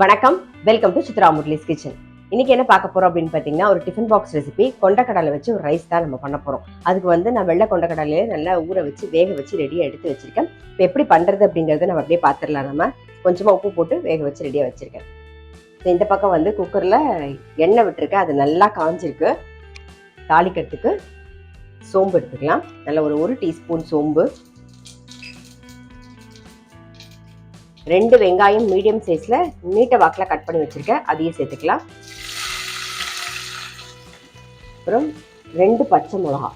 வணக்கம், welcome to Chitra Murali's kitchen. இன்னைக்கு என்ன பார்க்க போறோம் அப்படின்னு பார்த்தீங்கன்னா, ஒரு டிஃபன் பாக்ஸ் ரெசிபி கொண்டக்கடலை வச்சு ஒரு ரைஸ் தான் நம்ம பண்ண போறோம். அதுக்கு வந்து நான் வெள்ளை கொண்டக்கடலையை நல்லா ஊற வச்சு வேக வச்சு ரெடியாக எடுத்து வச்சிருக்கேன். இப்போ எப்படி பண்றது அப்படிங்கறத நம்ம அப்படியே பார்த்துடலாம். நம்ம கொஞ்சமா உப்பு போட்டு வேக வச்சு ரெடியாக வச்சிருக்கேன். இந்த பக்கம் வந்து குக்கர்ல எண்ணெய் விட்டுருக்கேன், அது நல்லா காஞ்சிருக்கு. தாளிக்கிறதுக்கு சோம்பு எடுத்துக்கலாம். நல்ல ஒரு டீஸ்பூன் சோம்பு, 2 வெங்காயம் மீடியம் சைஸ்ல நீட்ட வாக்கில் கட் பண்ணி வச்சிருக்கேன், அதையும் சேர்த்துக்கலாம். அப்புறம் 2 பச்சை மிளகா,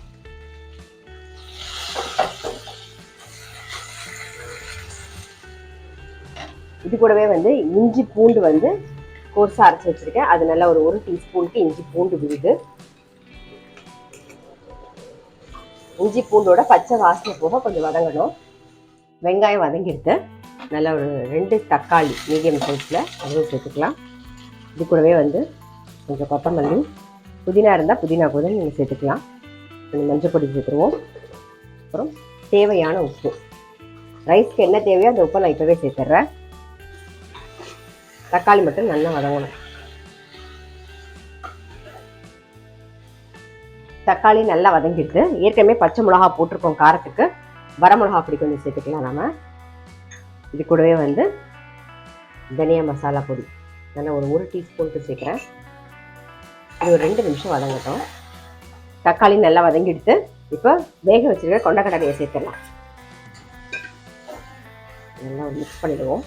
இது கூடவே வந்து இஞ்சி பூண்டு வந்து கோர்ஸா அரைச்சி வச்சிருக்கேன், அது நல்லா ஒரு டீஸ்பூனுக்கு இஞ்சி பூண்டு விழுது. இஞ்சி பூண்டோட பச்சை வாசனை போக கொஞ்சம் வதங்கணும். வெங்காயம் வதங்கிடுது. நல்லா ஒரு 2 தக்காளி மீடியம் சைஸில் அதுவும் சேர்த்துக்கலாம். இது கூடவே வந்து கொஞ்சம் கொத்தமல்லி, புதினா இருந்தால் புதினா கூட நீங்கள் சேர்த்துக்கலாம். கொஞ்சம் மஞ்சள் பொடி சேர்த்துருவோம். அப்புறம் தேவையான உப்பு, ரைஸ்க்கு என்ன தேவையோ அந்த உப்பை நான் இப்போவே சேர்த்துட்றேன். தக்காளி மட்டும் நல்லா வதங்கணும். தக்காளி நல்லா வதங்கிடுது. ஏற்கனவே பச்சை மிளகா போட்டிருக்கோம் காரத்துக்கு, வரமிளகா அப்படி கொஞ்சம் சேர்த்துக்கலாம். நம்ம இது கூடவே வந்து தனியா மசாலா பொடி நல்லா ஒரு டீஸ்பூனுக்கு சேர்க்குறேன். இது ஒரு 2 நிமிஷம் வதங்கட்டும். தக்காளி நல்லா வதங்கிடுத்து. இப்போ வேக வச்சிருக்க கொண்டக்கடலையை சேர்த்துடலாம். நல்லா மிக்ஸ் பண்ணிடுவோம்.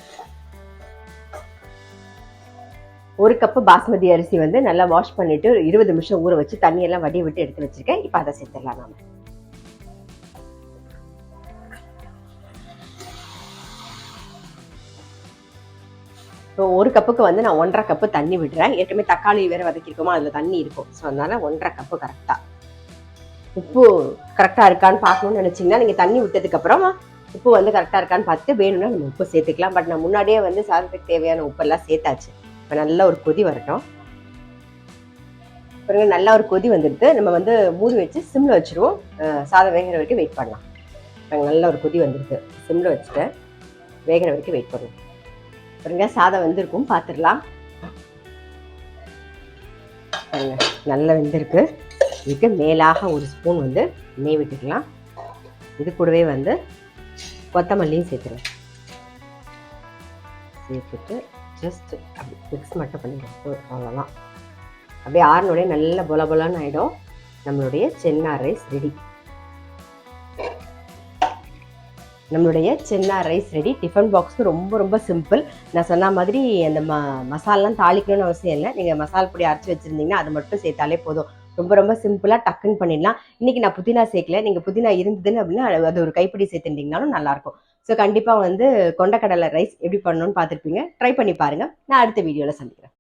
1 கப்பு பாஸ்மதி அரிசி வந்து நல்லா வாஷ் பண்ணிட்டு 20 நிமிஷம் ஊற வச்சு தண்ணியெல்லாம் வடி விட்டு எடுத்து வச்சிருக்கேன். இப்போ அதை சேர்த்துடலாம். நாம இப்போ 1 கப்புக்கு வந்து நான் 1.5 கப்பு தண்ணி விடுறேன். ஏற்கனவே தக்காளி வேற வதக்கிருக்கோமா, அதில் தண்ணி இருக்கும். ஸோ அதனால 1.5 கப்பு கரெக்டாக. உப்பு கரெக்டாக இருக்கான்னு பார்க்கணும்னு நினச்சிங்கன்னா நீங்கள் தண்ணி விட்டதுக்கப்புறம் உப்பு வந்து கரெக்டாக இருக்கான்னு பார்த்துட்டு வேணும்னா நம்ம உப்பு சேர்த்துக்கலாம். பட் நான் முன்னாடியே வந்து சாதத்துக்கு தேவையான உப்பெல்லாம் சேர்த்தாச்சு. இப்போ நல்ல ஒரு கொதி வரட்டும். பாருங்க, நல்லா ஒரு கொதி வந்துடுது. நம்ம வந்து மூடி வச்சு சிம்மில் வச்சுருவோம். சாதம் வேகிற வரைக்கும் வெயிட் பண்ணலாம். நல்ல ஒரு கொதி வந்துடுது. சிம்மில் வச்சுட்டு வேகிற வரைக்கும் வெயிட் பண்ணுவோம். பாருங்க, சாதம் வெந்திருக்கும், பார்த்துடலாம். பாருங்க, நல்லா வெந்திருக்கு. இதுக்கு மேலாக 1 ஸ்பூன் வந்து நெய் விட்டுக்கலாம். இது கூடவே வந்து கொத்தமல்லியும் சேர்த்துருவேன். சேர்த்துட்டு ஜஸ்ட் அப்படி மிக்ஸ் மட்டும் பண்ணிடுவோம். அவ்வளோதான். அப்படியே ஆறுனோடய நல்ல பொல பொலன்னு ஆகிடும். நம்மளுடைய சென்னா ரைஸ் ரெடி. நம்மளுடைய சென்னா ரைஸ் ரெடி. டிஃபன் பாக்ஸ்க்கு ரொம்ப சிம்பிள். நான் சொன்ன மாதிரி அந்த மசாலாம் தாளிக்கணும்னு அவசியம் இல்லை. நீங்கள் மசாலா பொடி அரைச்சி வச்சுருந்தீங்கன்னா அது மட்டும் சேர்த்தாலே போதும். ரொம்ப சிம்பிளாக டக்குன்னு பண்ணிடலாம். இன்றைக்கி நான் புதினா சேர்க்கல. நீங்கள் புதினா இருந்ததுன்னு அப்படின்னா அது ஒரு கைப்பிடி சேர்த்துட்டிங்கனாலும் நல்லாயிருக்கும். ஸோ கண்டிப்பாக வந்து கொண்டக்கடலை ரைஸ் எப்படி பண்ணணும்னு பார்த்துருப்பீங்க. ட்ரை பண்ணி பாருங்கள். நான் அடுத்த வீடியோவில் சந்திக்கிறேன்.